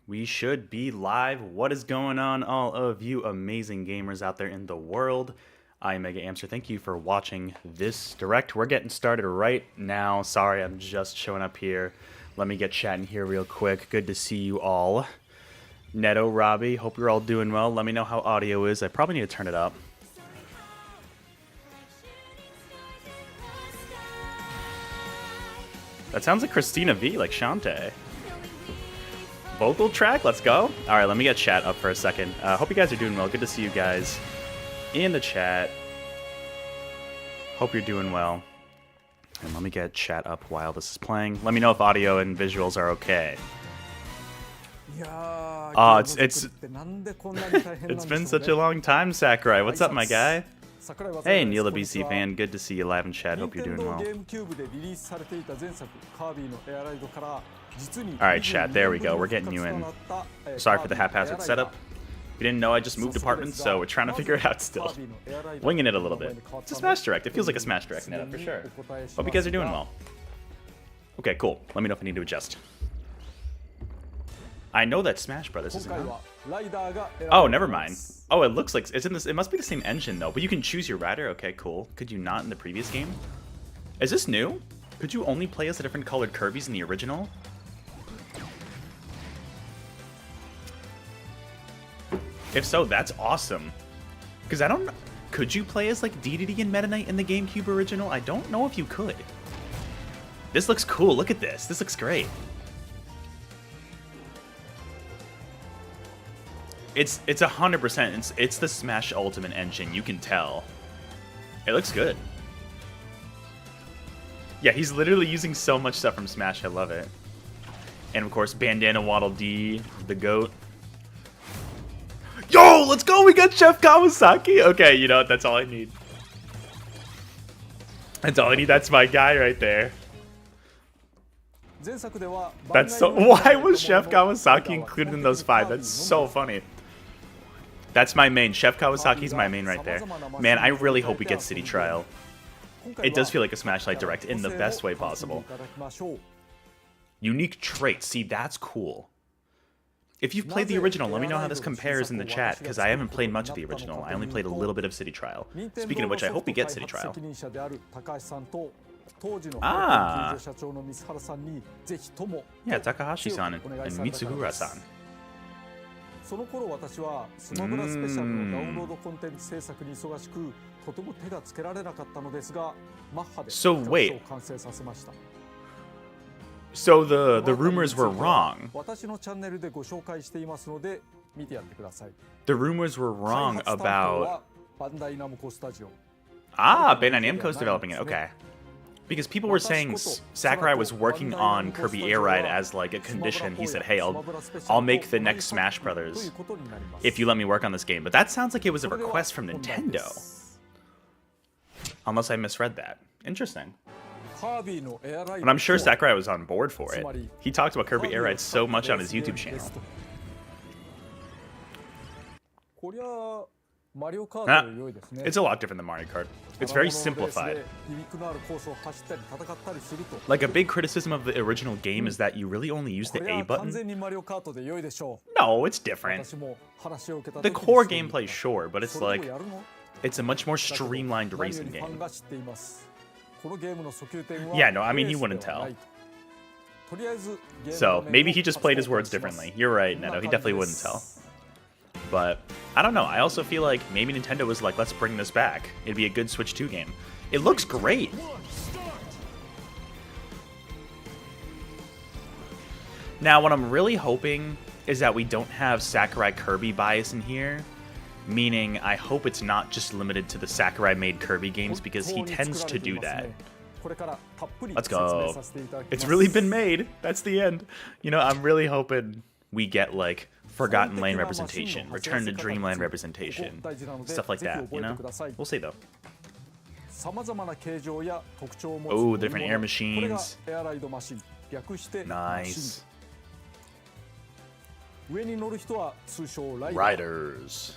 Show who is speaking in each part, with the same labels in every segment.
Speaker 1: We should be live. What is going on, all of you amazing gamers out there in the world? I'm Mega Amster. Thank you for watching this direct. We're getting started right now. Sorry, I'm just showing up here. Let me get chatting here real quick. Good to see you all. Neto, Robbie, hope you're all doing well. Let me know how audio is. I probably need to turn it up. That sounds like Christina V, like Shantae. Vocal track, let's go. All right, let me get chat up for a second. Hope you guys are doing well. Good to see you guys in the chat. Hope you're doing well. And let me get chat up while this is playing. Let me know if audio and visuals are okay. It's been such a long time, Sakurai. What's up, my guy? Hey, Neil the BC fan. Good to see you live in chat. Hope you're doing well. Alright, chat. There we go. We're getting you in. Sorry for the haphazard setup. If you didn't know, I just moved apartments, so we're trying to figure it out still. Winging it a little bit. It's a Smash Direct. It feels like a Smash Direct, Netta, for sure. Hope you guys are doing well. Okay, cool. Let me know if I need to adjust. I know that Smash Brothers isn't out. Oh, never mind. Oh, it looks like it's in this. It must be the same engine though. But you can choose your rider. Okay, cool. Could you not in the previous game? Is this new? Could you only play as the different colored Kirbys in the original? If so, that's awesome. Because I don't know. Could you play as like DDD and Meta Knight in the GameCube original? I don't know if you could. This looks cool. Look at this. This looks great. It's 100%. It's the Smash Ultimate engine. You can tell. It looks good. Yeah, he's literally using so much stuff from Smash. I love it. And of course, Bandana Waddle Dee, the GOAT. Yo, let's go! We got Chef Kawasaki! Okay, you know what? That's all I need. That's all I need. That's my guy right there. That's so... Why was Chef Kawasaki included in those 5? That's so funny. That's my main. Chef Kawasaki's my main right there. Man, I really hope we get City Trial. It does feel like a Smash Light Direct in the best way possible. Unique traits. See, that's cool. If you've played the original, let me know how this compares in the chat, because I haven't played much of the original. I only played a little bit of City Trial. Speaking of which, I hope we get City Trial. Ah! Yeah, Takahashi-san and Mitsuhura-san. So wait. So the rumors were wrong. The rumors were wrong about... Ah, Bandai Namco's developing it. Okay. Because people were saying Sakurai was working on Kirby Air Ride as like a condition. He said, hey, I'll make the next Smash Brothers if you let me work on this game. But that sounds like it was a request from Nintendo. Unless I misread that. Interesting. But I'm sure Sakurai was on board for it. He talked about Kirby Air Ride so much on his YouTube channel. Ah, it's a lot different than Mario Kart. It's very simplified. Like, a big criticism of the original game is that you really only use the A button. No, it's different. The core gameplay, sure, but it's like, it's a much more streamlined racing game. Yeah, no, I mean, he wouldn't tell. So, maybe he just played his words differently. You're right, Neto, he definitely wouldn't tell. But, I don't know, I also feel like maybe Nintendo was like, let's bring this back. It'd be a good Switch 2 game. It looks great! Now, what I'm really hoping is that we don't have Sakurai Kirby bias in here. Meaning, I hope it's not just limited to the Sakurai-made Kirby games, because he tends to do that. Let's go. It's really been made. That's the end. You know, I'm really hoping we get, like, Forgotten Land representation, Return to Dreamland representation, stuff like that, you know? We'll see, though. Oh, different air machines. Nice. Riders.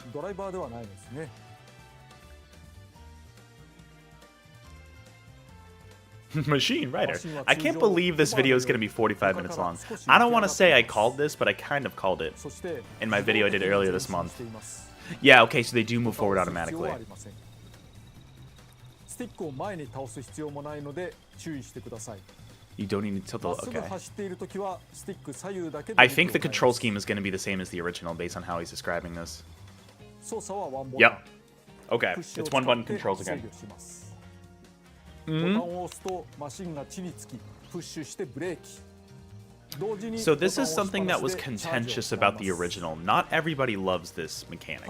Speaker 1: Machine Rider. I can't believe this video is going to be 45 minutes long. I don't want to say I called this, but I kind of called it in my video I did earlier this month. Yeah, okay, so they do move forward automatically. You don't need to tilt the... Okay. I think the control scheme is going to be the same as the original based on how he's describing this. Yep. Okay, it's one button controls again. So this is something that was contentious about the original. Not everybody loves this mechanic.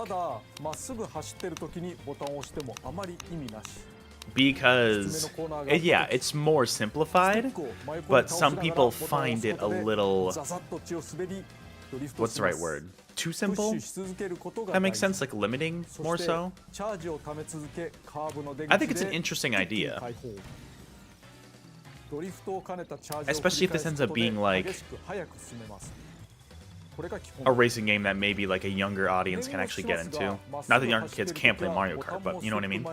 Speaker 1: Because, yeah, it's more simplified, but some people find it a little... What's the right word? Too simple? That makes sense, like limiting more so? I think it's an interesting idea. Especially if this ends up being like a racing game that maybe like a younger audience can actually get into. Not that younger kids can't play Mario Kart, but you know what I mean?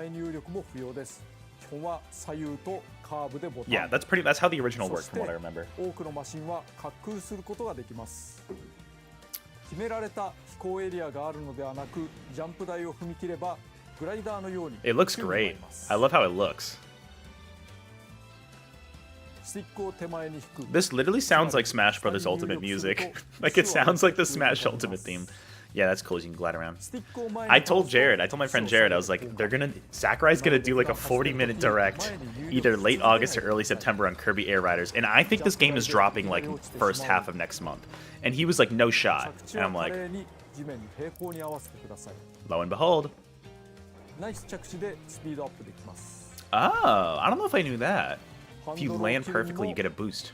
Speaker 1: Yeah, that's how the original worked from what I remember. It looks great. I love how it looks. This literally sounds like Smash Brothers Ultimate music. Like it sounds like the Smash Ultimate theme. Yeah, that's cool. You can glide around. I told my friend Jared, I was like, Sakurai's gonna do like a 40-minute direct, either late August or early September on Kirby Air Riders, and I think this game is dropping like first half of next month. And he was like, no shot. And I'm like, lo and behold. Oh, I don't know if I knew that. If you land perfectly, you get a boost.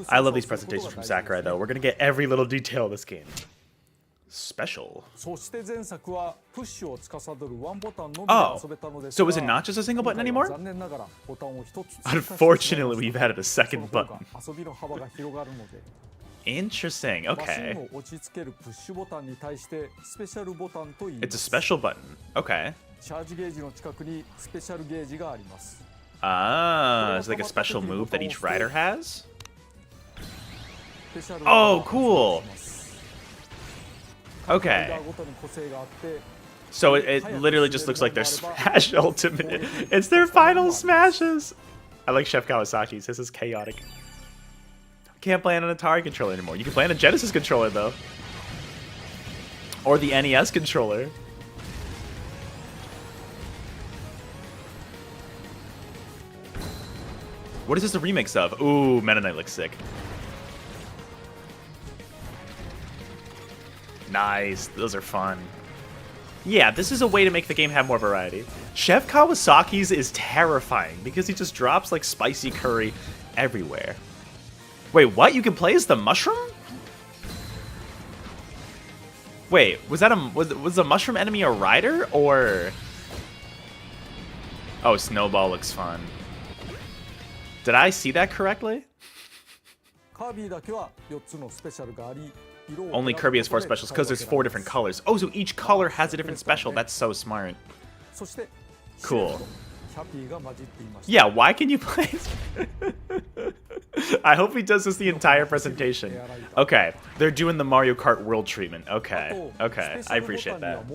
Speaker 1: I love these presentations from Sakurai, though. We're going to get every little detail of this game. Special. Oh, so is it not just a single button anymore? Unfortunately, we've added a second button. Interesting, okay. It's a special button, okay. Ah, it's like a special move that each rider has? Oh, cool! Okay. So it literally just looks like their Smash Ultimate. It's their final Smashes! I like Chef Kawasaki's. This is chaotic. Can't play on an Atari controller anymore. You can play on a Genesis controller, though. Or the NES controller. What is this a remix of? Ooh, Meta Knight looks sick. Nice. Those are fun. Yeah, this is a way to make the game have more variety. Chef Kawasaki's is terrifying because he just drops like spicy curry everywhere. Wait, what? You can play as the mushroom? Wait, was that was the mushroom enemy a rider or? Oh, Snowball looks fun. Did I see that correctly? Only Kirby has 4 specials because there's 4 different colors. Oh, so each color has a different special. That's so smart. Cool. Yeah, why can you play? I hope he does this the entire presentation. Okay, they're doing the Mario Kart World treatment. Okay, okay, I appreciate that.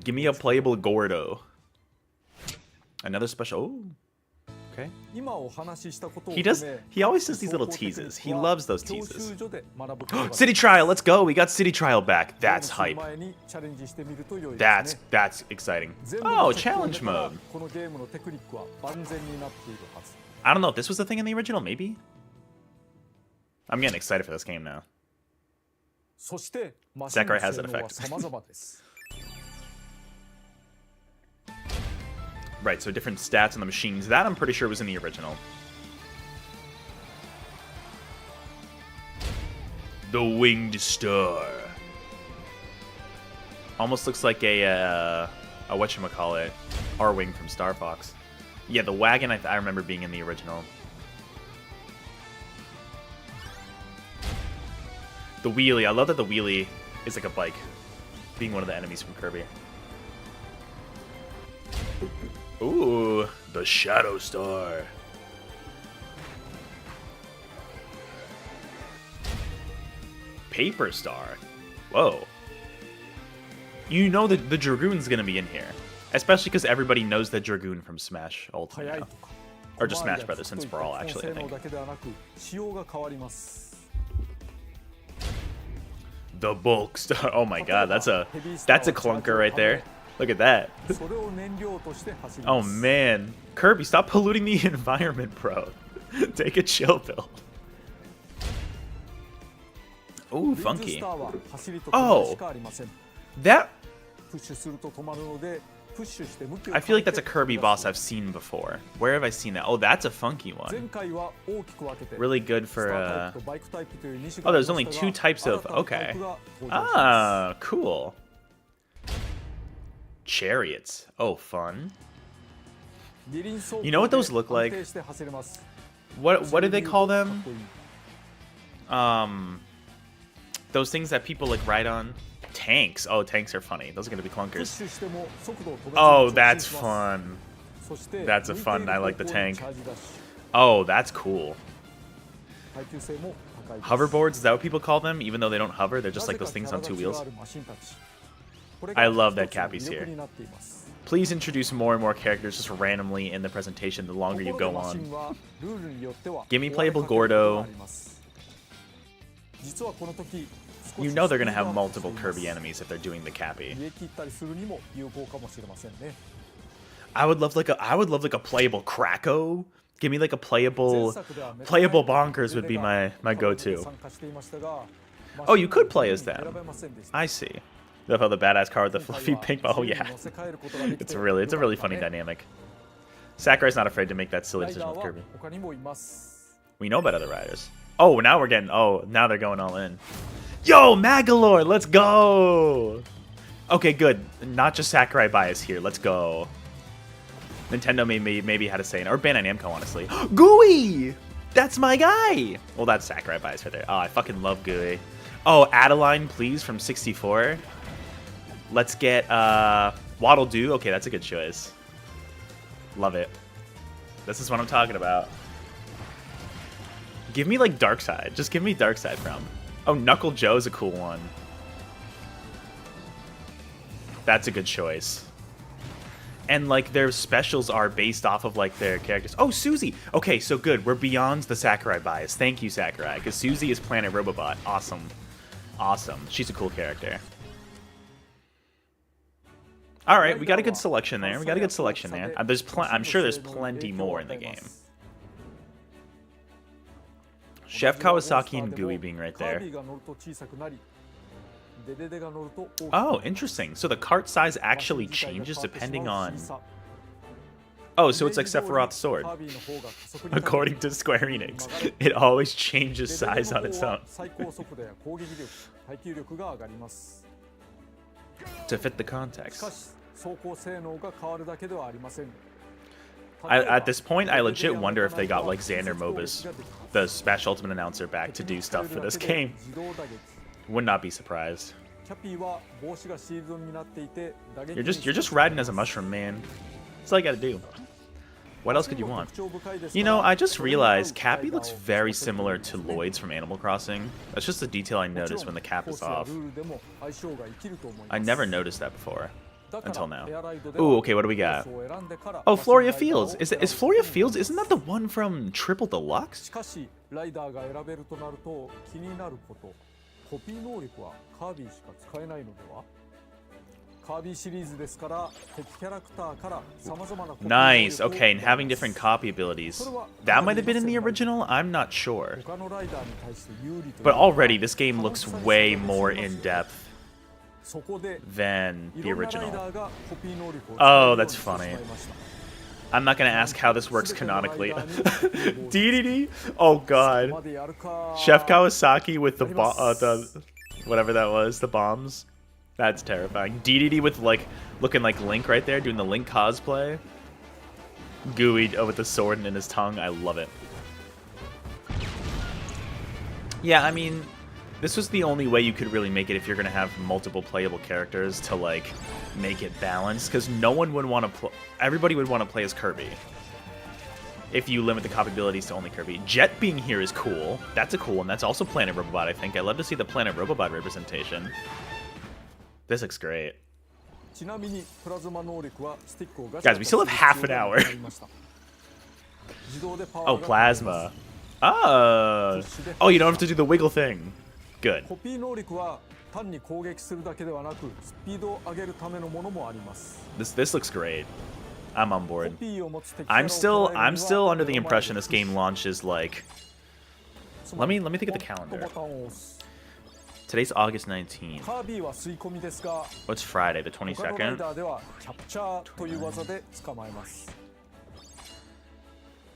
Speaker 1: Give me a playable Gordo. Another special. Ooh. Okay. He always does these little teases. He loves those teases. City Trial, let's go. We got City Trial back. That's hype. That's exciting. Oh, challenge mode. I don't know if this was the thing in the original, maybe? I'm getting excited for this game now. Sakurai has that effect. Right, so different stats on the machines. That I'm pretty sure was in the original. The Winged Star. Almost looks like a whatchamacallit, R-Wing from Star Fox. Yeah, the wagon I remember being in the original. The wheelie, I love that the wheelie is like a bike, being one of the enemies from Kirby. Ooh, the Shadow Star. Paper Star. Whoa. You know that the Dragoon's gonna be in here. Especially because everybody knows the Dragoon from Smash Ultimate now. Or just Smash Brothers since Brawl, actually, I think. The Bulk Star. Oh my god, that's a clunker right there. Look at that. Oh man. Kirby, stop polluting the environment, bro. Take a chill pill. Ooh, funky. Oh, that... I feel like that's a Kirby boss I've seen before. Where have I seen that? Oh, that's a funky one. Really good for... Oh, there's only 2 types of... Okay. Ah, cool. Chariots. Oh, fun. You know what those look like? What do they call them? Those things that people like ride on? Tanks. Oh, tanks are funny. Those are gonna be clunkers. Oh, that's fun. That's a fun. I like the tank. Oh, that's cool. Hoverboards, is that what people call them? Even though they don't hover, they're just like those things on 2 wheels. I love that Cappy's here. Please introduce more and more characters just randomly in the presentation the longer you go on. Give me playable Gordo. You know they're gonna have multiple Kirby enemies if they're doing the Cappy. I would love like a playable Kracko. Give me like a playable Bonkers would be my go-to. Oh, you could play as them. I see. Love how the badass car with the fluffy pink. Oh yeah, it's a really funny dynamic. Sakurai's not afraid to make that silly decision with Kirby. We know about other riders. Oh, now we're getting. Oh, now they're going all in. Yo, Magalore, let's go. Okay, good. Not just Sakurai bias here. Let's go. Nintendo maybe had a say in it, or Bandai Namco, honestly. Gooey! That's my guy! Well, that's Sakurai bias right there. Oh, I fucking love Gooey. Oh, Adeline, please, from 64. Let's get Waddle Doo. Okay, that's a good choice. Love it. This is what I'm talking about. Give me, like, Darkseid. Just give me Darkseid from. Oh, Knuckle Joe's a cool one. That's a good choice. And, like, their specials are based off of, like, their characters. Oh, Susie! Okay, so good. We're beyond the Sakurai bias. Thank you, Sakurai. Because Susie is Planet Robobot. Awesome. Awesome. She's a cool character. Alright, we got a good selection there. I'm sure there's plenty more in the game. Chef Kawasaki and Gooey being right there. Oh, interesting. So the cart size actually changes depending on... Oh, so it's like Sephiroth's sword. According to Square Enix, it always changes size on its own. To fit the context. At this point, I legit wonder if they got like Xander Mobus, the Smash Ultimate announcer, back to do stuff for this game. Would not be surprised. You're just riding as a mushroom, man. That's all you gotta do. What else could you want? You know, I just realized Cappy looks very similar to Lloyd's from Animal Crossing. That's just a detail I noticed when the cap is off. I never noticed that before. Until now. Ooh, okay, what do we got? Oh, Floria Fields. Is Floria Fields, isn't that the one from Triple Deluxe? Nice, okay, and having different copy abilities. That might have been in the original? I'm not sure. But already, this game looks way more in-depth than the original. Oh, that's funny. I'm not gonna ask how this works canonically. DDD? Oh god. Chef Kawasaki with the whatever that was, the bombs. That's terrifying. DDD with like looking like Link right there, doing the Link cosplay. Gooey with the sword in his tongue. I love it. Yeah, I mean, This was the only way you could really make it if you're going to have multiple playable characters to, like, make it balanced. Because no one would want to play... Everybody would want to play as Kirby. If you limit the copy abilities to only Kirby. Jet being here is cool. That's a cool one. That's also Planet Robobot, I think. I love to see the Planet Robobot representation. This looks great. Guys, we still have half an hour. Oh, Plasma. Oh, you don't have to do the wiggle thing. Good. This looks great. I'm on board. I'm still under the impression this game launches like. Let me think of the calendar. Today's August 19th. What's Friday, the 22nd?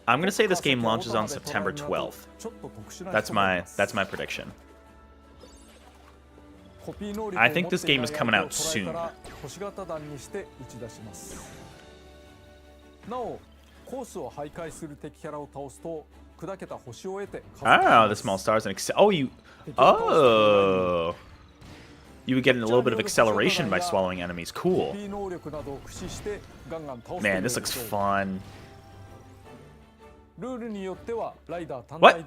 Speaker 1: I'm gonna say this game launches on September 12th. That's my prediction. I think this game is coming out soon. Oh, the small stars and you would get a little bit of acceleration by swallowing enemies. Cool. Man, this looks fun. What?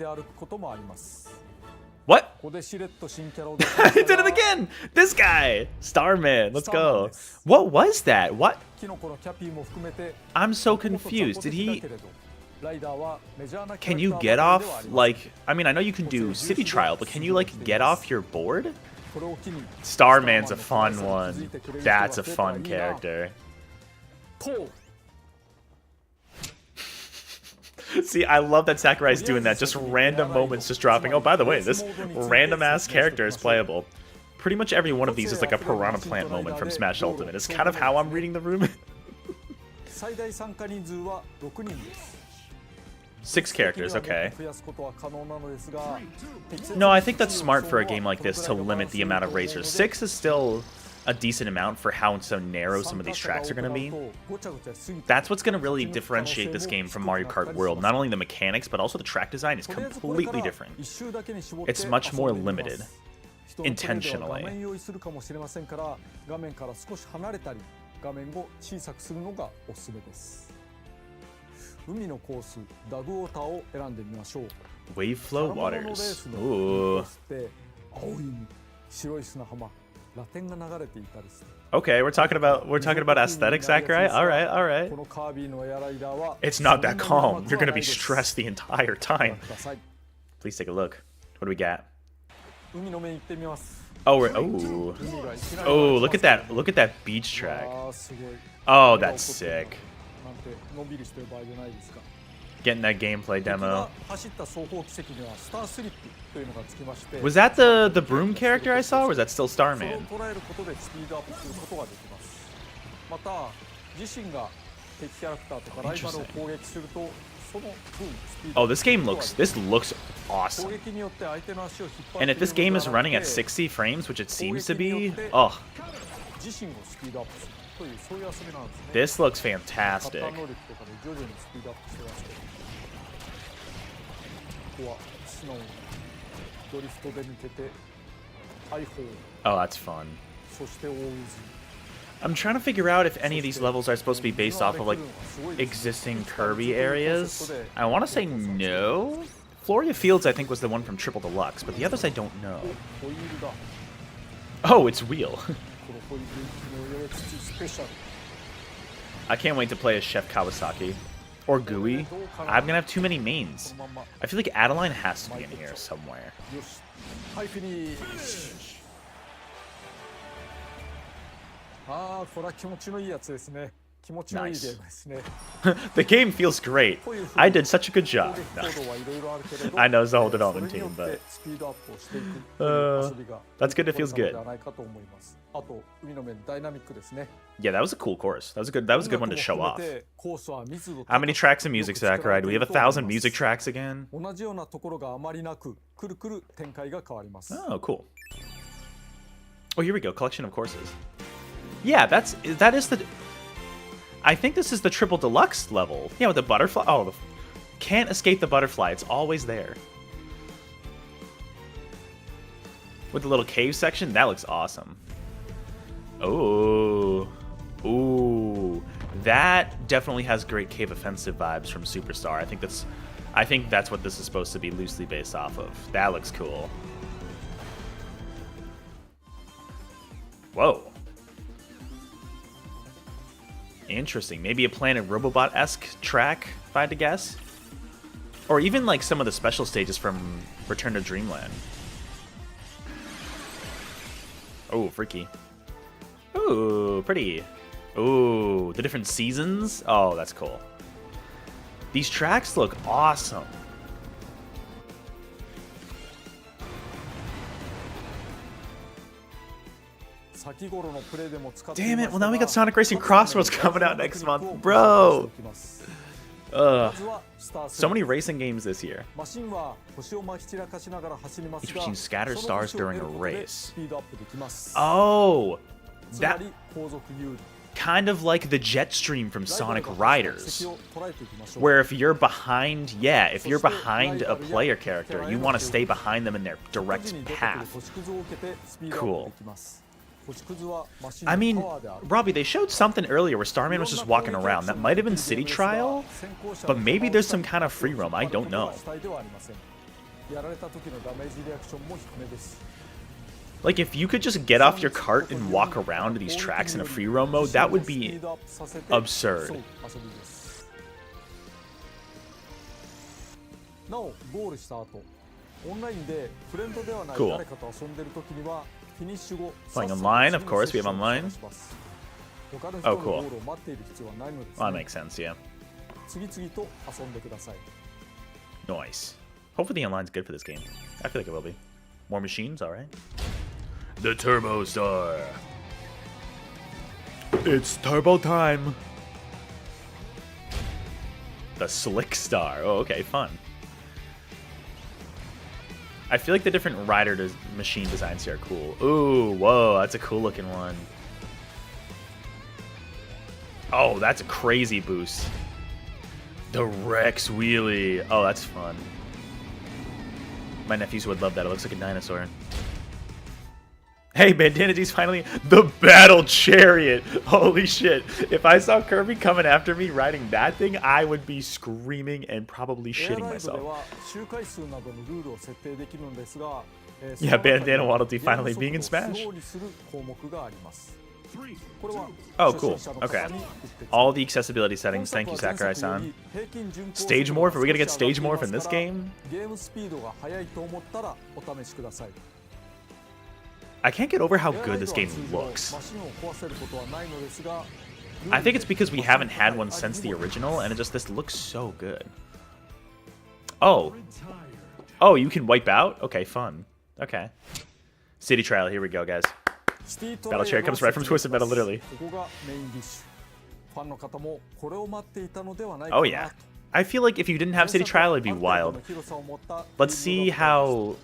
Speaker 1: What? I did it again! This guy! Starman, let's go. What was that? What? I'm so confused. Did he... Can you get off, like... I mean, I know you can do City Trial, but can you, like, get off your board? Starman's a fun one. That's a fun character. See, I love that Sakurai's doing that. Just random moments just dropping. Oh, by the way, this random-ass character is playable. Pretty much every one of these is like a Piranha Plant moment from Smash Ultimate. It's kind of how I'm reading the room. 6 characters, okay. No, I think that's smart for a game like this to limit the amount of racers. 6 is still a decent amount for how so narrow some of these tracks are going to be. That's what's going to really differentiate this game from Mario Kart World. Not only the mechanics, but also the track design is completely different. It's much more limited, intentionally. Wave flow waters. Ooh. Okay, we're talking about aesthetic, Sakurai. All right. It's not that calm. You're gonna be stressed the entire time. Please take a look. What do we got? Oh, look at that! Look at that beach track. Oh, that's sick. Getting that gameplay demo. Was that the broom character I saw, or was that still Starman? Interesting. Oh, this looks awesome. And if this game is running at 60 frames, which it seems to be, oh. This looks fantastic. Oh, that's fun. I'm trying to figure out if any of these levels are supposed to be based off of like existing Kirby areas. I want to say no. Floria Fields, I think, was the one from Triple Deluxe, but the others I don't know. Oh, it's real. I can't wait to play as Chef Kawasaki. Or Gooey. I'm gonna have too many mains. I feel like Adeline has to be in here somewhere. Nice. The game feels great. I did such a good job. No. I know it's the whole development team, but that's good. It feels good. Yeah, that was a cool course. That was a good one to show off. How many tracks of music, Sakurai? Do we have 1,000 music tracks again? Oh, cool. Oh, here we go. Collection of courses. Yeah, that is the. I think this is the Triple Deluxe level. Yeah, with the butterfly. Oh, can't escape the butterfly. It's always there. with the little cave section. That looks awesome. Oh. Ooh. That definitely has great cave offensive vibes from Superstar. I think that's what this is supposed to be loosely based off of. That looks cool. Whoa. Interesting. Maybe a Planet Robobot-esque track, if I had to guess. Or even like some of the special stages from Return to Dreamland. Oh, freaky. Ooh, pretty. Ooh, the different seasons? Oh, that's cool. These tracks look awesome. Damn it, well now we got Sonic Racing Crossroads coming out next month. Bro! Ugh. So many racing games this year. Each machine scatters stars during a race. Oh! That... kind of like the jet stream from Sonic Riders, where if you're behind, if you're behind a player character, you want to stay behind them in their direct path. Cool. I mean, Robbie, they showed something earlier where Starman was just walking around. That might have been City Trial, but maybe there's some kind of free roam. I don't know. Like, if you could just get off your cart and walk around these tracks in a free roam mode, that would be absurd. Cool. Playing online, of course, we have online. Oh, cool. Well, that makes sense, yeah. Nice. Hopefully the online's good for this game. I feel like it will be. More machines, alright. The Turbo Star. It's turbo time. The Slick Star. Oh, okay, fun. I feel like the different rider machine designs here are cool. Ooh, whoa, that's a cool looking one. Oh, that's a crazy boost. The Rex Wheelie. Oh, that's fun. My nephews would love that. It looks like a dinosaur. Hey, Bandana G's finally the Battle Chariot. Holy shit. If I saw Kirby coming after me riding that thing, I would be screaming and probably shitting myself. Yeah, Bandana Waddle Dee finally being in Smash. Oh, cool. Okay. All the accessibility settings. Thank you, Sakurai-san. Stage Morph? Are we going to get Stage Morph in this game? I can't get over how good this game looks. I think it's because we haven't had one since the original, and this looks so good. Oh. Oh, you can wipe out? Okay, fun. Okay. City Trial, here we go, guys. Battle Chariot comes right from Twisted Metal, literally. Oh, yeah. I feel like if you didn't have City Trial, it'd be wild. Let's see how...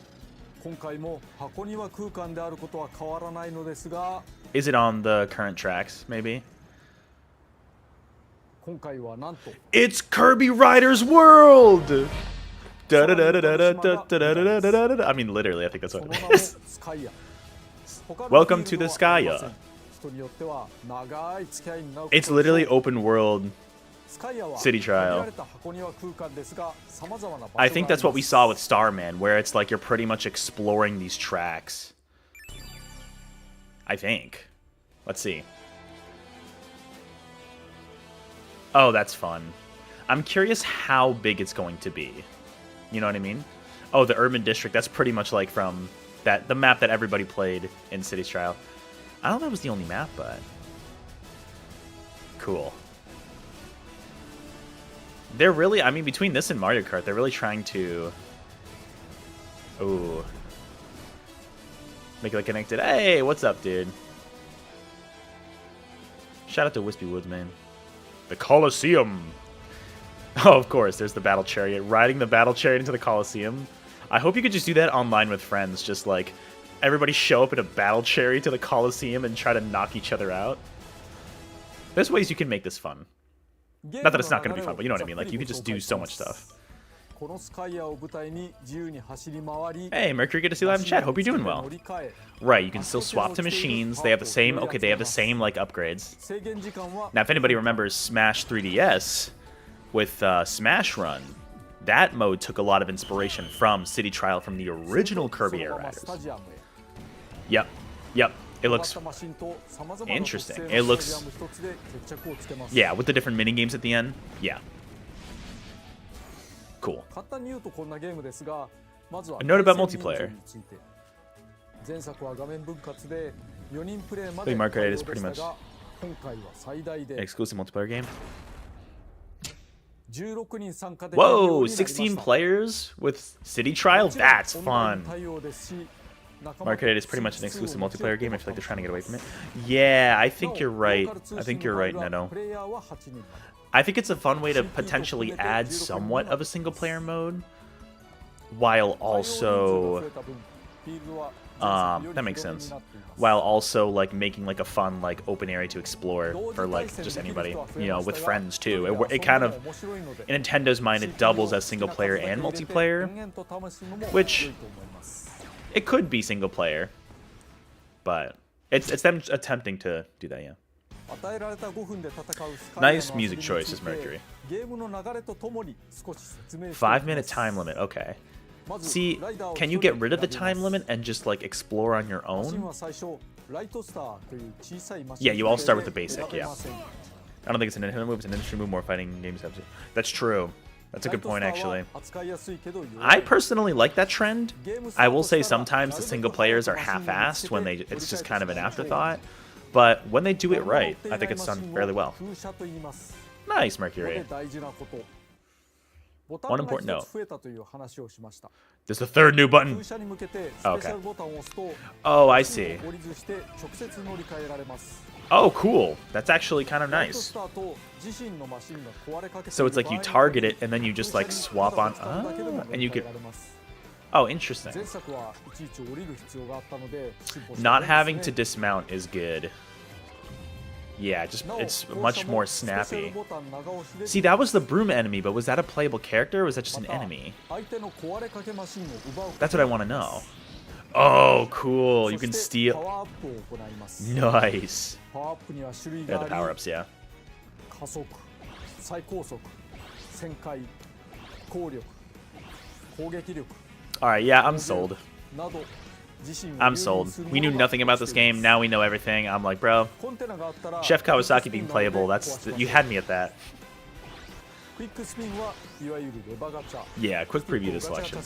Speaker 1: Is it on the current tracks, maybe? It's Kirby Riders World! I mean, literally, I think that's what it is. Welcome to the Skya. It's literally open world City Trial. I think that's what we saw with Starman, where it's like you're pretty much exploring these tracks. I think. Let's see. Oh, that's fun. I'm curious how big it's going to be. You know what I mean? Oh, the Urban District. That's pretty much like from the map that everybody played in Cities Trial. I don't know if that was the only map, but... Cool. They're really... I mean, between this and Mario Kart, they're really trying to... Ooh. Make it like connected. Hey, what's up, dude? Shout out to Wispy Woods, man. The Coliseum. Oh, of course, there's the Battle Chariot. Riding the Battle Chariot into the Coliseum. I hope you could just do that online with friends. Just like, everybody show up in a Battle Chariot to the Coliseum and try to knock each other out. There's ways you can make this fun. Not that it's not going to be fun, but you know what I mean. Like, you could just do so much stuff. Hey, Mercury, good to see you live in chat. Hope you're doing well. Right, you can still swap to machines. They have the same, okay, they have the same, like, upgrades. Now, if anybody remembers Smash 3DS with Smash Run, that mode took a lot of inspiration from City Trial from the original Kirby Air Riders. Yep, yep. It looks interesting. It looks, yeah, with the different mini games at the end. Yeah. Cool. A note about multiplayer. The Market is pretty much an exclusive multiplayer game. Whoa, 16 players with City Trial? That's fun. Market is pretty much an exclusive multiplayer game. I feel like they're trying to get away from it. Yeah, I think you're right. I think you're right, Neto. I think it's a fun way to potentially add somewhat of a single-player mode, while also... that makes sense. While also, like, making, like, a fun, like, open area to explore for, like, just anybody. You know, with friends, too. It kind of... In Nintendo's mind, it doubles as single-player and multiplayer, which... It could be single player, but it's them attempting to do that, yeah. Nice music choices, Mercury. 5-minute time limit, okay. See, can you get rid of the time limit and just like explore on your own? Yeah, you all start with the basic, yeah. I don't think it's an Nintendo move, it's an industry move, more fighting games have to. That's true. That's a good point, actually. I personally like that trend. I will say sometimes the single players are half-assed when it's just kind of an afterthought. But when they do it right, I think it's done fairly well. Nice, Mercury. One important note. There's a third new button. Oh, okay. Oh, I see. Oh, cool. That's actually kind of nice. So it's like you target it and then you just like swap on, and you could... Oh, interesting. Not having to dismount is good. Yeah, just it's much more snappy. See, that was the broom enemy, but was that a playable character or was that just an enemy? That's what I want to know. Oh, cool. You can steal. Nice. Yeah, the power-ups, yeah. Alright, yeah, I'm sold. I'm sold. We knew nothing about this game, now we know everything. I'm like, bro, Chef Kawasaki being playable, you had me at that. Yeah, quick preview the selection.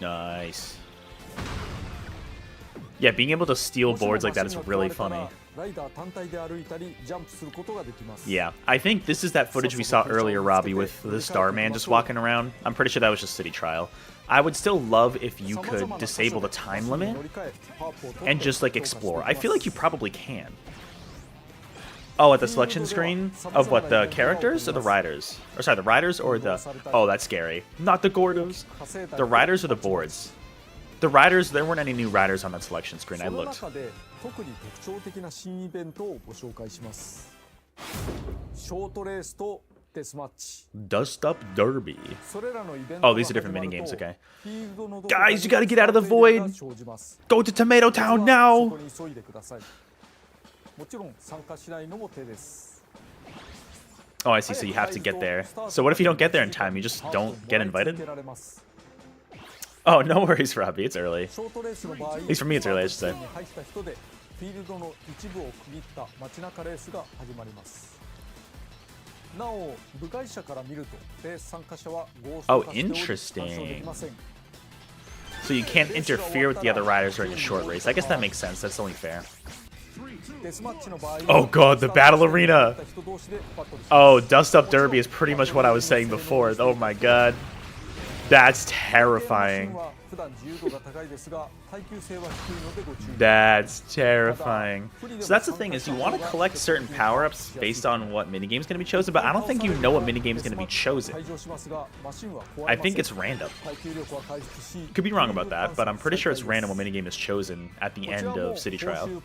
Speaker 1: Nice. Yeah, being able to steal boards like that is really funny. Yeah, I think this is that footage we saw earlier, Robbie, with the Starman just walking around. I'm pretty sure that was just City Trial. I would still love if you could disable the time limit and just, like, explore. I feel like you probably can. Oh, at the selection screen of what, the characters or the riders? Or sorry, the riders or the... Oh, that's scary. Not the Gordos. The riders or the boards? The riders, there weren't any new riders on that selection screen. I looked. Dust Up Derby. Oh, these are different minigames, okay. Guys, you gotta get out of the void! Go to Tomato Town now! Oh, I see, so you have to get there. So what if you don't get there in time? You just don't get invited? Oh, no worries, Robbie. It's early. At least for me, it's early, I should say. Oh, interesting. So you can't interfere with the other riders during a short race. I guess that makes sense. That's only fair. Oh god, the battle arena! Oh, Dust Up Derby is pretty much what I was saying before. Oh my god. That's terrifying. That's terrifying. So that's the thing, is you want to collect certain power-ups based on what minigame is going to be chosen, but I don't think you know what minigame is going to be chosen. I think it's random. Could be wrong about that, but I'm pretty sure it's random what minigame is chosen at the end of City Trial.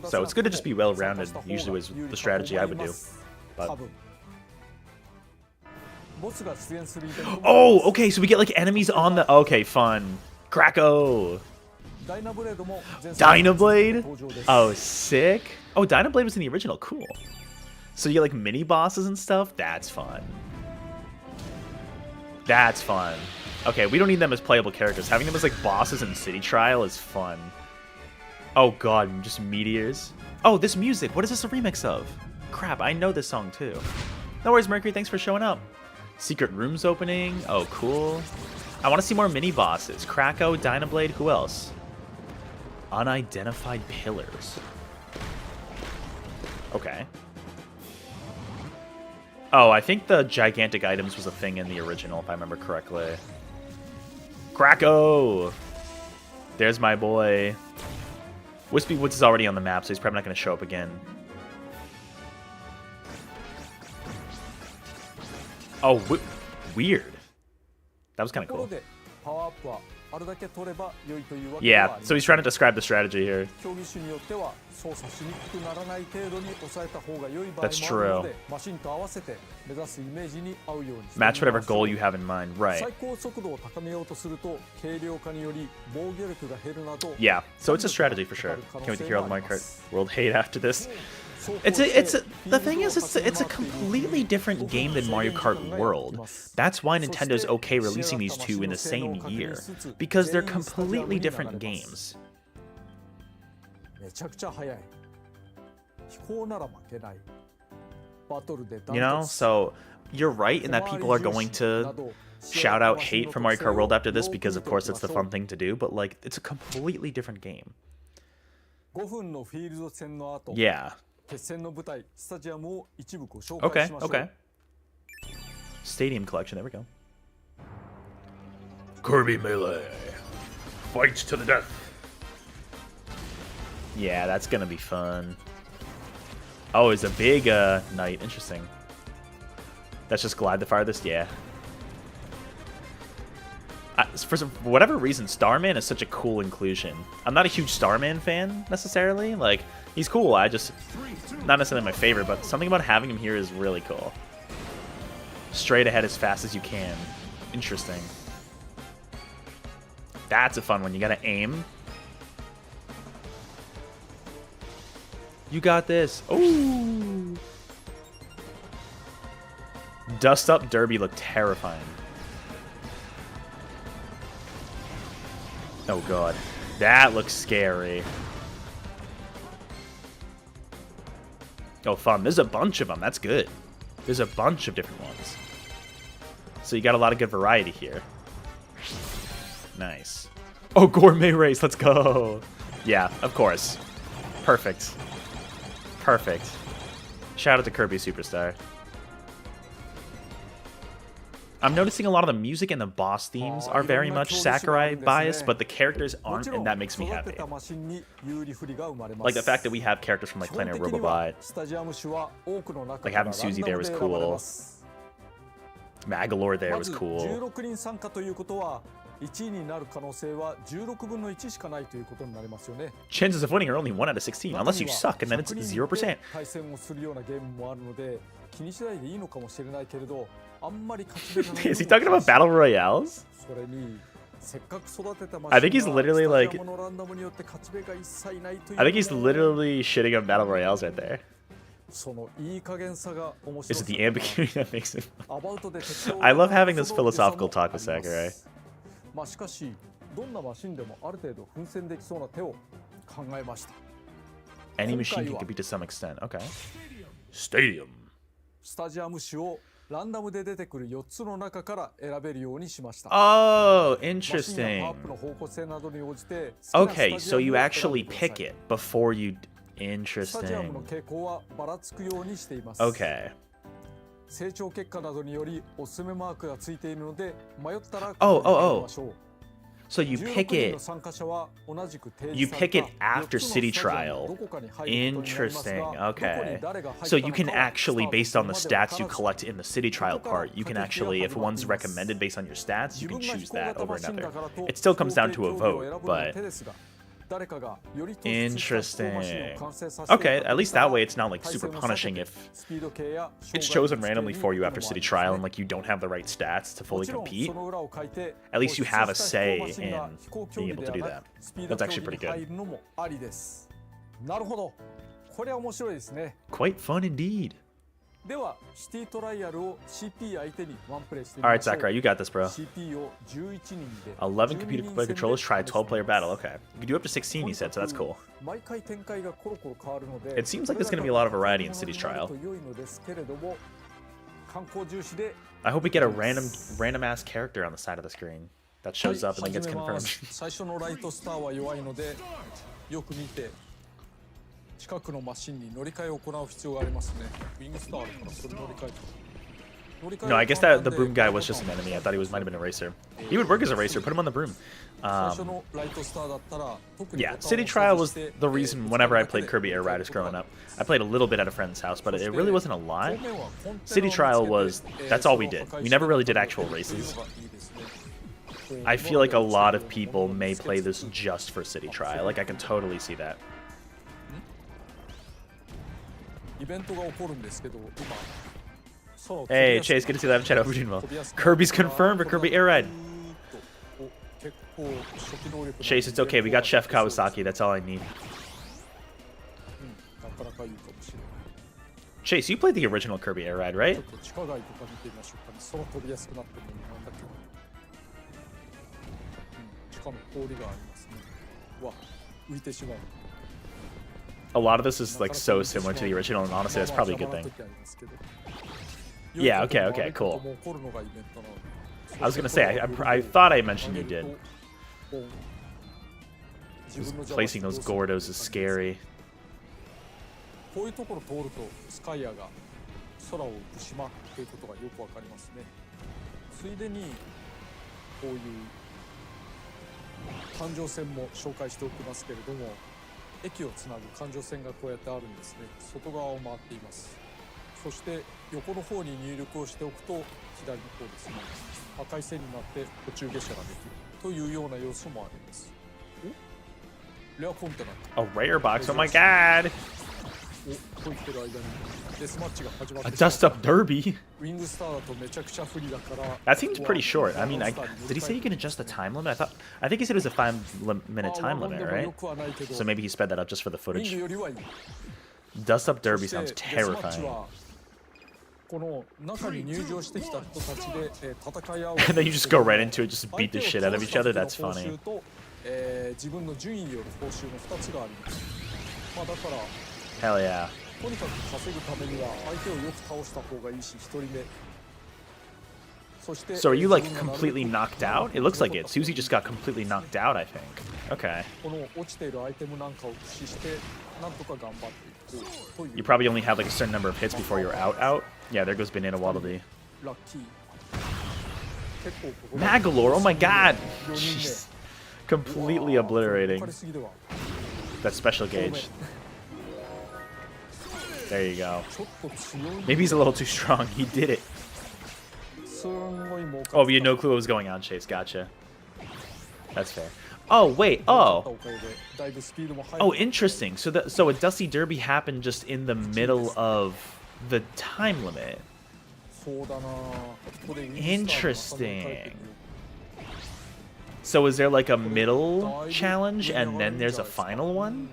Speaker 1: So it's good to just be well-rounded, usually was the strategy I would do. But... oh, okay, so we get like enemies on the... okay, fun. Kracko. Dynablade? Oh, sick. Oh, Dynablade was in the original. Cool. So you get like mini bosses and stuff? That's fun. That's fun. Okay, we don't need them as playable characters. Having them as like bosses in City Trial is fun. Oh god, just meteors. Oh, this music. What is this a remix of? Crap, I know this song too. No worries, Mercury. Thanks for showing up. Secret rooms opening. Oh, cool. I want to see more mini bosses. Kracko, Dynablade. Who else? Unidentified pillars. Okay. Oh, I think the gigantic items was a thing in the original, if I remember correctly. Kracko! There's my boy. Wispy Woods is already on the map, so he's probably not going to show up again. Oh, weird. That was kind of cool. Yeah, so he's trying to describe the strategy here. That's true. Match whatever goal you have in mind, right. Yeah, so it's a strategy for sure. Can't wait to hear all the Mario Kart World hate after this. The thing is, it's a completely different game than Mario Kart World. That's why Nintendo's okay releasing these two in the same year, because they're completely different games. You know, so you're right in that people are going to shout out hate for Mario Kart World after this because, of course, it's the fun thing to do, but like, it's a completely different game. Yeah. Okay, okay. Stadium collection, there we go. Kirby Melee. Fight to the death. Yeah, that's gonna be fun. Oh, it's a big knight. Interesting. That's just glide the farthest? Yeah. For whatever reason, Starman is such a cool inclusion. I'm not a huge Starman fan, necessarily. Like, he's cool. I just... not necessarily my favorite, but something about having him here is really cool. Straight ahead as fast as you can. Interesting. That's a fun one. You gotta aim. You got this. Ooh. Dust Up Derby looked terrifying. Oh god. That looks scary. Oh, fun. There's a bunch of them. That's good. There's a bunch of different ones. So you got a lot of good variety here. Nice. Oh, gourmet race. Let's go. Yeah, of course. Perfect. Perfect. Shout out to Kirby Superstar. I'm noticing a lot of the music and the boss themes are very much Sakurai biased, but the characters aren't, and that makes me happy. Like the fact that we have characters from like Planet Robobot. Like having Susie there was cool. Magalore there was cool. Chances of winning are only 1 out of 16, unless you suck, and then it's 0%. Is he talking about battle royales? I think he's literally like... I think he's literally shitting on battle royales right there. Is it the ambiguity that makes it... I love having this philosophical talk with Sakurai. Any machine can compete to some extent. Okay. Stadium. Oh, interesting. Okay, so you actually pick it before you... Interesting. Okay. So you pick it. You pick it after city trial. Interesting. Okay. So you can actually, based on the stats you collect in the city trial part, you can actually, if one's recommended based on your stats, you can choose that over another. It still comes down to a vote, but interesting. Okay, at least that way it's not like super punishing if it's chosen randomly for you after city trial and like you don't have the right stats to fully compete. At least you have a say in being able to do that. That's actually pretty good. Quite fun indeed. Alright, Sakurai, you got this, bro. 11 computer controllers try a 12-player battle. Okay. You can do up to 16, he said, so that's cool. It seems like there's going to be a lot of variety in Cities Trial. I hope we get a random-ass character on the side of the screen that shows up and then gets confirmed. No, I guess that the broom guy was just an enemy. I thought he might have been a racer. He would work as a racer. Put him on the broom. Yeah, City Trial was the reason whenever I played Kirby Air Riders growing up. I played a little bit at a friend's house, but it really wasn't a lot. City Trial was, that's all we did. We never really did actual races. I feel like a lot of people may play this just for City Trial. Like, I can totally see that. Hey, Chase, good to see that chat over well. Kirby's confirmed for Kirby Air Ride. Chase, it's okay. We got Chef Kawasaki. That's all I need. Chase, you played the original Kirby Air Ride, right? A lot of this is like so similar to the original, and honestly, that's probably a good thing. Yeah, okay, cool. I was gonna say, I thought I mentioned you did. Just placing those Gordos is scary. A rare box, oh my god! A dust-up derby? That seems pretty short. I mean, did he say you can adjust the time limit? I think he said it was a 5-minute time limit, right? So maybe he sped that up just for the footage. Dust-up derby sounds terrifying. And then you just go right into it, just beat the shit out of each other. That's funny. Hell yeah. So are you like completely knocked out? It looks like it. Susie just got completely knocked out, I think. Okay. You probably only have like a certain number of hits before you're out. Yeah, there goes Banana Waddle Dee. Magalore, oh my god! Jeez. Completely obliterating. That special gauge. There you go. Maybe he's a little too strong. He did it. Oh, you had no clue what was going on, Chase. Gotcha. That's fair. Oh, wait. Oh. Oh, interesting. So a Dusty Derby happened just in the middle of the time limit. Interesting. So is there like a middle challenge and then there's a final one?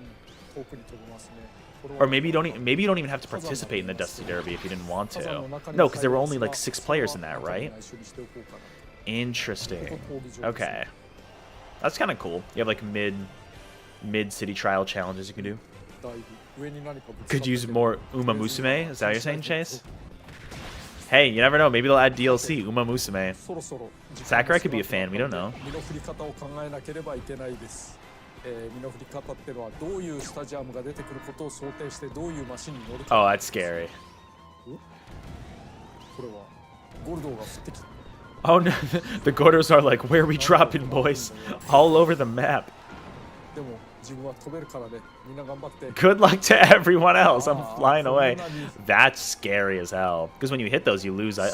Speaker 1: Or maybe you don't even have to participate in the Dusty Derby if you didn't want to. No, because there were only like 6 players in that, right? Interesting. Okay. That's kind of cool. You have like mid city trial challenges you can do. Could use more Uma Musume? Is that what you're saying, Chase? Hey, you never know. Maybe they'll add DLC, Uma Musume. Sakurai could be a fan. We don't know. Oh, that's scary. Oh no, the Gordos are like, where are we dropping, boys? All over the map. Good luck to everyone else. I'm flying away. That's scary as hell. Because when you hit those, you lose your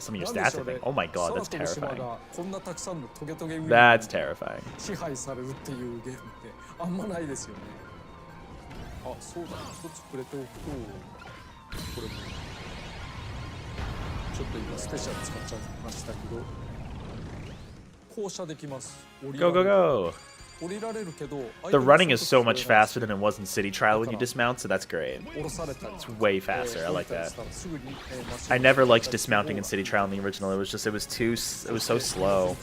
Speaker 1: some of your stats, I think. Oh my god, that's terrifying. That's terrifying. Go, go, go. The running is so much faster than it was in City Trial when you dismount, so that's great. It's way faster. I like that. I never liked dismounting in City Trial in the original. It was so slow.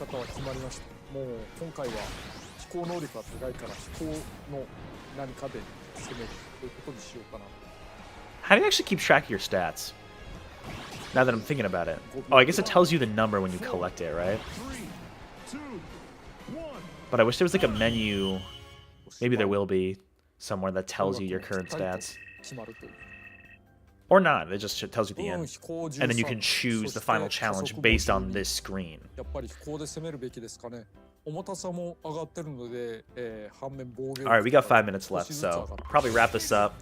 Speaker 1: How do you actually keep track of your stats? Now that I'm thinking about it. Oh, I guess it tells you the number when you collect it, right? But I wish there was like a menu, maybe there will be, somewhere that tells you your current stats. Or not, it just tells you the end. And then you can choose the final challenge based on this screen. Alright, we got 5 minutes left, so probably wrap this up.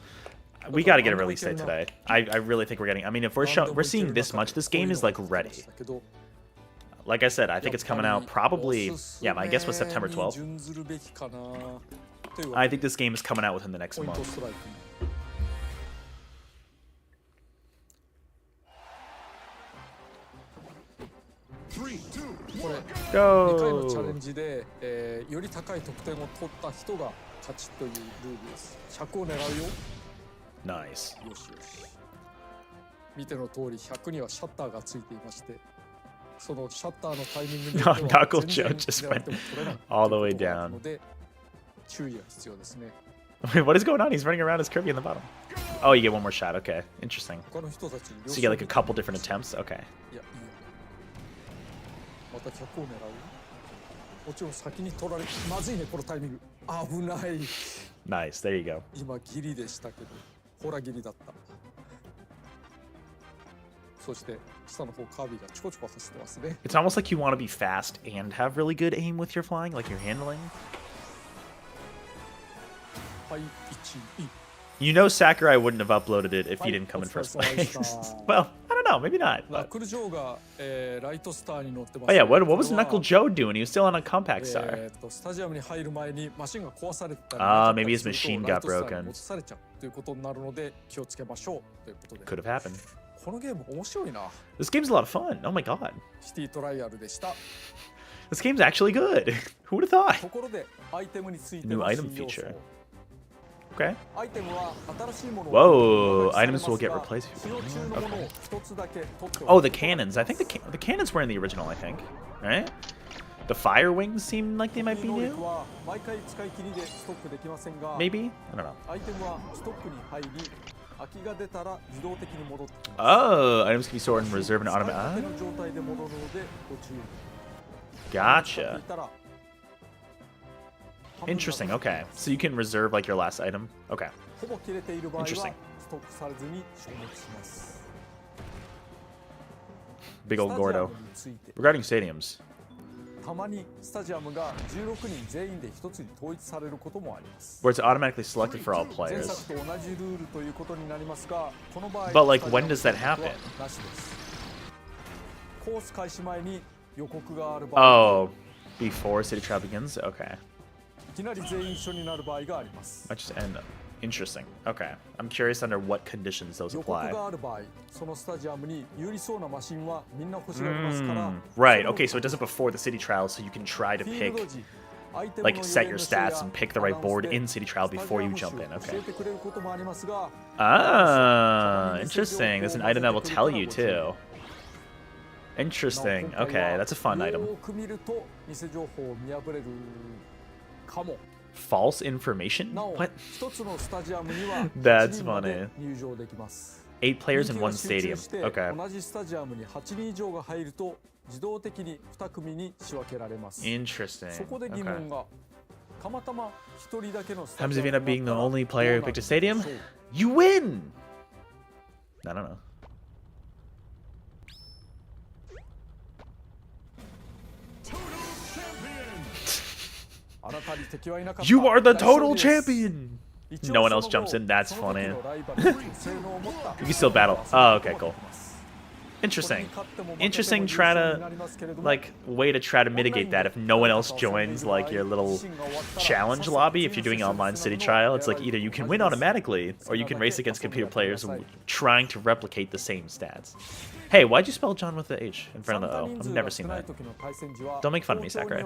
Speaker 1: We gotta get a release date today. I really think we're getting, I mean, if we're seeing this much, this game is like ready. Like I said, I think it's coming out probably, yeah, my guess was September 12th. I think this game is coming out within the next month. Go! Nice. Knuckle Joe just went all the way down. Wait, what is going on? He's running around as Kirby in the bottom. Oh, you get one more shot. Okay, interesting. So you get like a couple different attempts. Okay. Nice. There you go. It's almost like you want to be fast and have really good aim with your flying, like your handling. You know Sakurai wouldn't have uploaded it if he didn't come in first place. Well, I don't know, maybe not. But... Oh yeah, what was Knuckle Joe doing? He was still on a compact star. Maybe his machine got broken. Could have happened. This game's a lot of fun. Oh my god. This game's actually good. Who would have thought? New item feature. Okay. Whoa, items will get replaced. Okay. Oh, the cannons. I think the cannons were in the original, I think. Right? The fire wings seem like they might be new. Maybe? I don't know. Oh, items can be stored in reserve and automatic. Gotcha. Interesting, okay. So you can reserve like your last item. Okay. Interesting. Big old Gordo. Regarding stadiums. Where it's automatically selected for all players. But like, when does that happen? Oh, before City Trial begins? Okay. Might just end up. Interesting. Okay. I'm curious under what conditions those apply. Right. Okay, so it does it before the City Trial, so you can try to pick, like, set your stats and pick the right board in City Trial before you jump in. Okay. Ah, interesting. There's an item that will tell you, too. Interesting. Okay, that's a fun item. False information? What? That's funny. 8 players in one stadium. Okay. Interesting. Okay. Happens if you end up being the only player who picked a stadium? You win! I don't know. You are the total champion! No one else jumps in. That's funny. You can still battle. Oh, okay, cool. Interesting. Interesting way to try to mitigate that if no one else joins like your little challenge lobby. If you're doing online city trial, it's like either you can win automatically or you can race against computer players trying to replicate the same stats. Hey, why'd you spell John with the H in front of the O? I've never seen that. Don't make fun of me, Sakurai.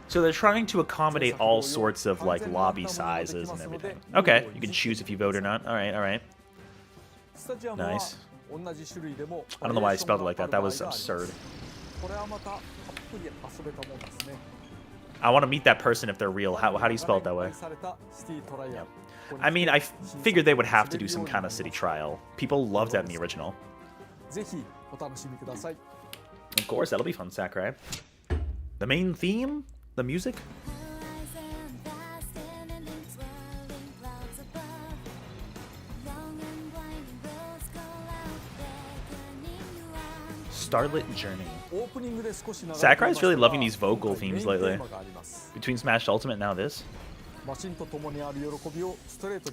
Speaker 1: So they're trying to accommodate all sorts of like lobby sizes and everything. Okay, you can choose if you vote or not. All right, all right. Nice. I don't know why I spelled it like that. That was absurd. I want to meet that person if they're real. How do you spell it that way? Yeah. I mean, I figured they would have to do some kind of city trial. People loved that in the original. Of course, that'll be fun, Sakurai. The main theme? The music? Starlit Journey. Sakurai's really loving these vocal themes lately. Between Smash Ultimate and now this.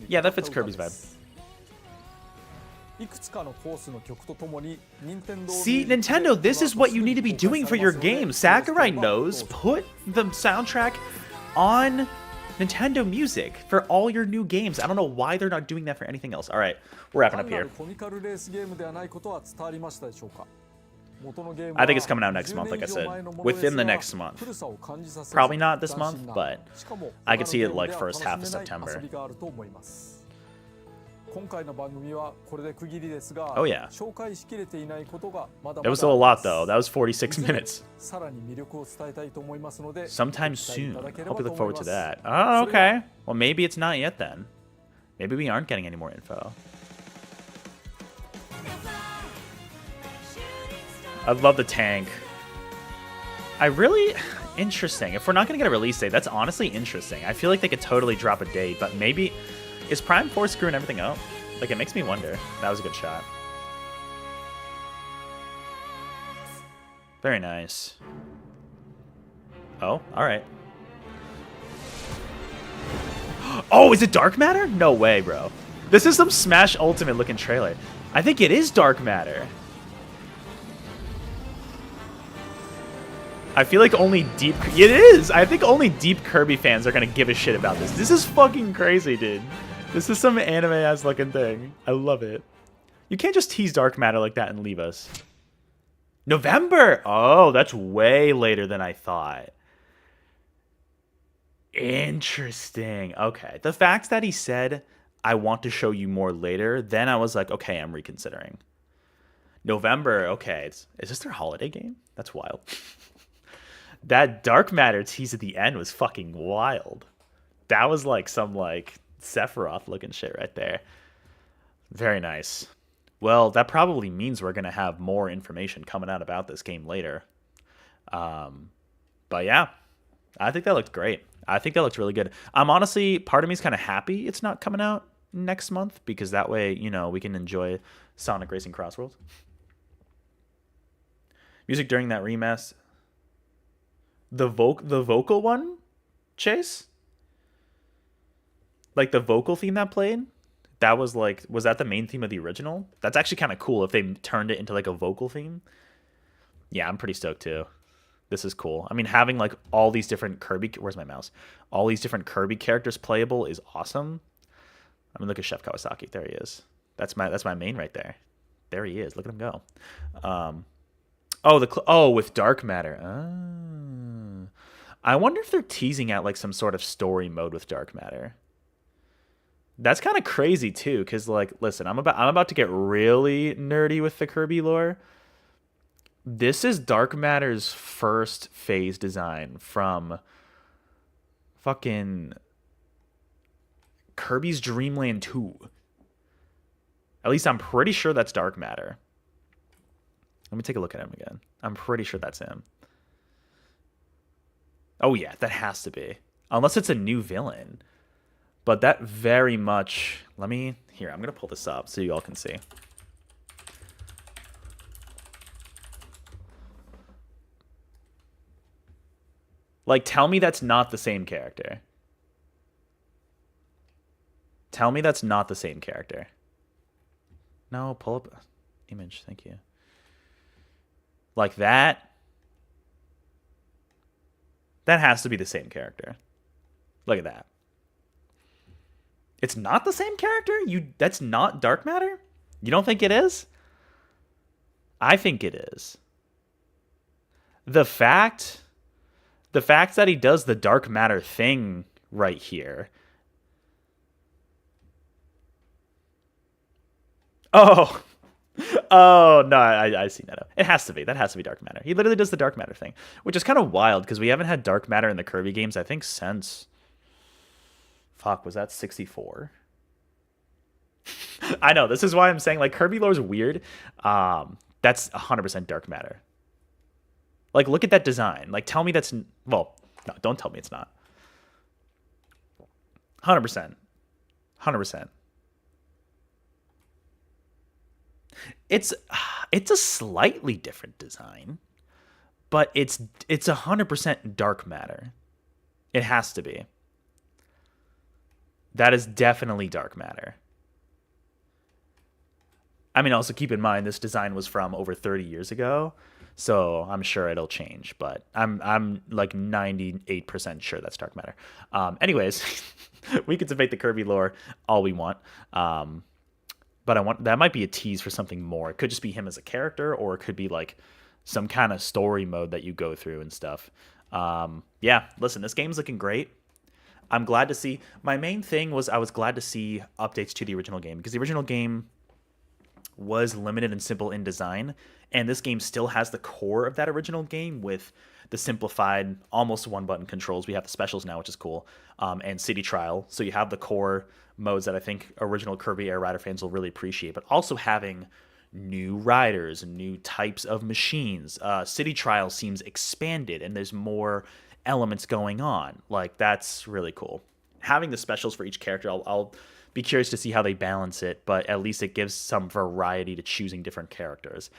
Speaker 1: Yeah, that fits Kirby's vibe. See, Nintendo, this is what you need to be doing for your game. Sakurai knows. Put the soundtrack on Nintendo Music for all your new games. I don't know why they're not doing that for anything else. All right, we're wrapping up here. I think it's coming out next month, like I said. Within the next month. Probably not this month, but I could see it like first half of September. Oh yeah. That was still a lot though. That was 46 minutes. Sometime soon. Hope you look forward to that. Oh, okay. Well, maybe it's not yet then. Maybe we aren't getting any more info. I love the tank. Interesting. If we're not going to get a release date, that's honestly interesting. I feel like they could totally drop a date, but maybe... Is Prime 4 screwing everything up? Like, it makes me wonder. That was a good shot. Very nice. Oh, alright. Oh, is it Dark Matter? No way, bro. This is some Smash Ultimate looking trailer. I think it is Dark Matter. I feel like only deep... It is! I think only deep Kirby fans are gonna give a shit about this. This is fucking crazy, dude. This is some anime-ass looking thing. I love it. You can't just tease Dark Matter like that and leave us. November! Oh, that's way later than I thought. Interesting. Okay. The fact that he said, I want to show you more later, then I was like, okay, I'm reconsidering. November, okay. Is this their holiday game? That's wild. That Dark Matter tease at the end was fucking wild. That was like some like Sephiroth looking shit right there. Very nice. Well, that probably means we're going to have more information coming out about this game later. But yeah, I think that looked great. I think that looked really good. I'm honestly, part of me is kind of happy it's not coming out next month because that way, you know, we can enjoy Sonic Racing Crossworld. Music during that remaster. The vocal one, Chase? Like the vocal theme that played? That was like, was that the main theme of the original? That's actually kind of cool if they turned it into like a vocal theme. Yeah, I'm pretty stoked too. This is cool. I mean, having like all these different Kirby, where's my mouse? All these different Kirby characters playable is awesome. I mean, look at Chef Kawasaki. There he is. That's my main right there. There he is. Look at him go. With Dark Matter. I wonder if they're teasing out like some sort of story mode with Dark Matter. That's kind of crazy too, because like, listen, I'm about to get really nerdy with the Kirby lore. This is Dark Matter's first phase design from fucking Kirby's Dream Land 2. At least I'm pretty sure that's Dark Matter. Let me take a look at him again. I'm pretty sure that's him. Oh yeah, that has to be. Unless it's a new villain. But that very much... I'm going to pull this up so you all can see. Like, tell me that's not the same character. Tell me that's not the same character. No, pull up image. Thank you. Like that. That has to be the same character. Look at that. It's not the same character? That's not dark matter? You don't think it is? I think it is. The fact that he does the dark matter thing right here. Oh. Oh, no, I see that. It has to be. That has to be dark matter. He literally does the dark matter thing, which is kind of wild because we haven't had dark matter in the Kirby games, I think, since... Fuck, was that 64? I know, this is why I'm saying, like, Kirby lore is weird. That's 100% dark matter. Like, look at that design. Like, tell me that's... Well, no, don't tell me it's not. 100%. 100%. It's a slightly different design, but it's 100% dark matter. It has to be. That is definitely dark matter. I mean, also keep in mind this design was from over 30 years ago, so I'm sure it'll change. But I'm like 98% sure that's dark matter. Anyways, we could debate the Kirby lore all we want. But that might be a tease for something more. It could just be him as a character, or it could be like some kind of story mode that you go through and stuff. Yeah, listen, this game's looking great. I'm glad to see. My main thing was I was glad to see updates to the original game, because the original game was limited and simple in design, and this game still has the core of that original game with the simplified, almost one-button controls. We have the specials now, which is cool, and City Trial. So you have the core modes that I think original Kirby Air Rider fans will really appreciate, but also having new riders and new types of machines. City Trial seems expanded, and there's more elements going on. Like, that's really cool. Having the specials for each character, I'll be curious to see how they balance it, but at least it gives some variety to choosing different characters.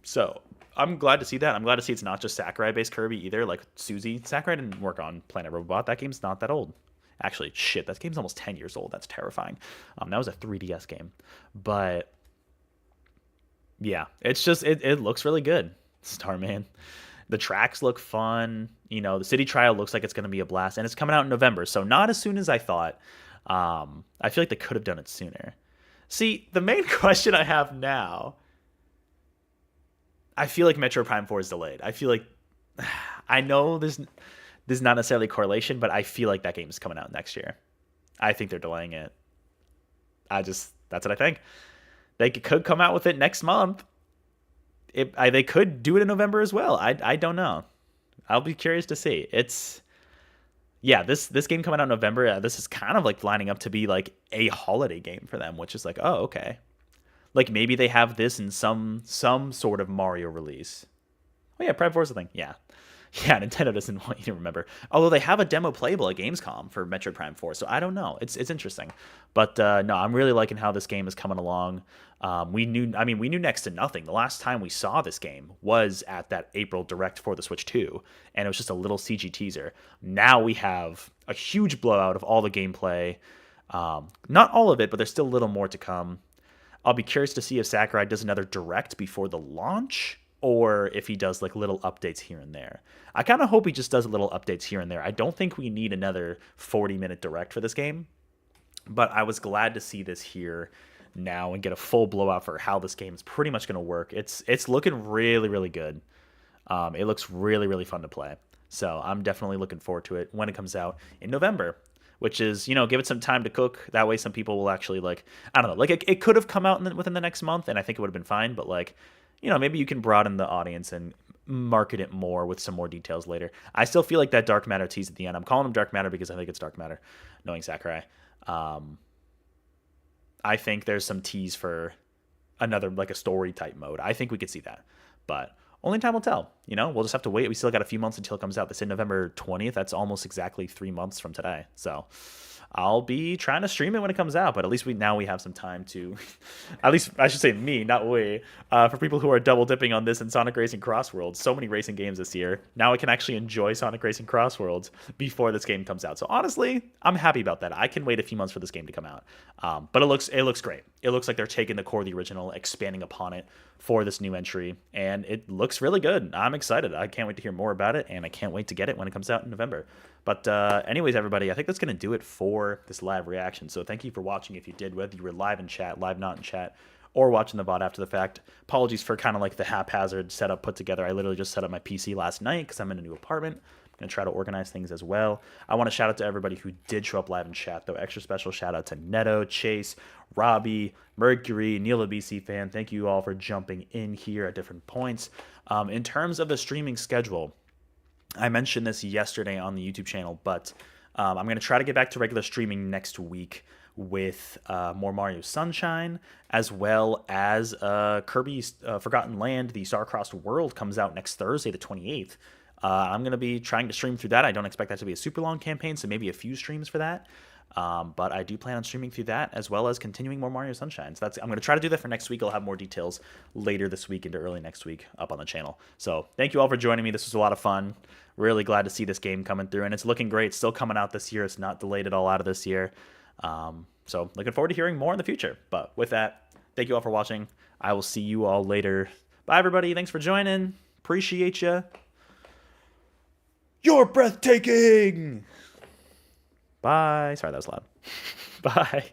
Speaker 1: So I'm glad to see that. I'm glad to see it's not just Sakurai-based Kirby either. Like Suzy, Sakurai didn't work on Planet Robot. That game's not that old. Actually, shit, that game's almost 10 years old. That's terrifying. That was a 3DS game. But yeah, it's just, it looks really good, Starman. The tracks look fun. You know, the City Trial looks like it's going to be a blast. And it's coming out in November, so not as soon as I thought. I feel like they could have done it sooner. See, the main question I have now, I feel like Metro Prime 4 is delayed. I feel like, I know there's not necessarily correlation, but I feel like that game is coming out next year. I think they're delaying it. That's what I think. They could come out with it next month. They could do it in November as well. I don't know. I'll be curious to see. Yeah, this game coming out in November, this is kind of like lining up to be like a holiday game for them, which is like, oh, okay. Like maybe they have this in some sort of Mario release. Oh yeah, Prime 4 is the thing. Yeah. Yeah, Nintendo doesn't want you to remember. Although they have a demo playable at Gamescom for Metroid Prime 4, so I don't know. It's interesting. But no, I'm really liking how this game is coming along. We knew next to nothing. The last time we saw this game was at that April Direct for the Switch 2, and it was just a little CG teaser. Now we have a huge blowout of all the gameplay. Not all of it, but there's still a little more to come. I'll be curious to see if Sakurai does another Direct before the launch, or if he does like little updates here and there. I kind of hope he just does little updates here and there. I don't think we need another 40-minute Direct for this game, but I was glad to see this here now and get a full blowout for how this game is pretty much going to work. It's looking really, really good. It looks really, really fun to play. So I'm definitely looking forward to it when it comes out in November, which is, give it some time to cook. That way some people will actually I don't know, it could have come out within the next month, and I think it would have been fine, but maybe you can broaden the audience and market it more with some more details later. I still feel like that dark matter tease at the end. I'm calling him dark matter because I think it's dark matter, knowing Sakurai. I think there's some tease for another, a story type mode. I think we could see that, but only time will tell. We'll just have to wait. We still got a few months until it comes out. This in November 20th. That's almost exactly 3 months from today. So I'll be trying to stream it when it comes out. But at least now we have some time to, at least I should say me, not we. For people who are double dipping on this and Sonic Racing Cross Worlds, so many racing games this year. Now I can actually enjoy Sonic Racing Cross Worlds before this game comes out. So honestly, I'm happy about that. I can wait a few months for this game to come out. But it looks great. It looks like they're taking the core of the original, expanding upon it for this new entry, and it looks really good. I'm excited. I can't wait to hear more about it, and I can't wait to get it when it comes out in November. But anyways, everybody, I think that's going to do it for this live reaction. So thank you for watching if you did, whether you were live in chat, live not in chat, or watching the VOD after the fact. Apologies for kind of like the haphazard setup put together. I literally just set up my PC last night because I'm in a new apartment. I'm going to try to organize things as well. I want to shout out to everybody who did show up live in chat, though. Extra special shout out to Neto, Chase, Robbie, Mercury, Neil, a BC fan. Thank you all for jumping in here at different points. In terms of the streaming schedule, I mentioned this yesterday on the YouTube channel, but I'm going to try to get back to regular streaming next week with more Mario Sunshine, as well as Kirby's Forgotten Land, the Star-Crossed World comes out next Thursday, the 28th. I'm going to be trying to stream through that. I don't expect that to be a super long campaign, so maybe a few streams for that. But I do plan on streaming through that, as well as continuing more Mario Sunshine. So I'm going to try to do that for next week. I'll have more details later this week into early next week up on the channel. So thank you all for joining me. This was a lot of fun. Really glad to see this game coming through, and it's looking great. It's still coming out this year. It's not delayed at all out of this year. So looking forward to hearing more in the future. But with that, thank you all for watching. I will see you all later. Bye, everybody. Thanks for joining. Appreciate you. You're breathtaking. Bye. Sorry, that was loud. Bye.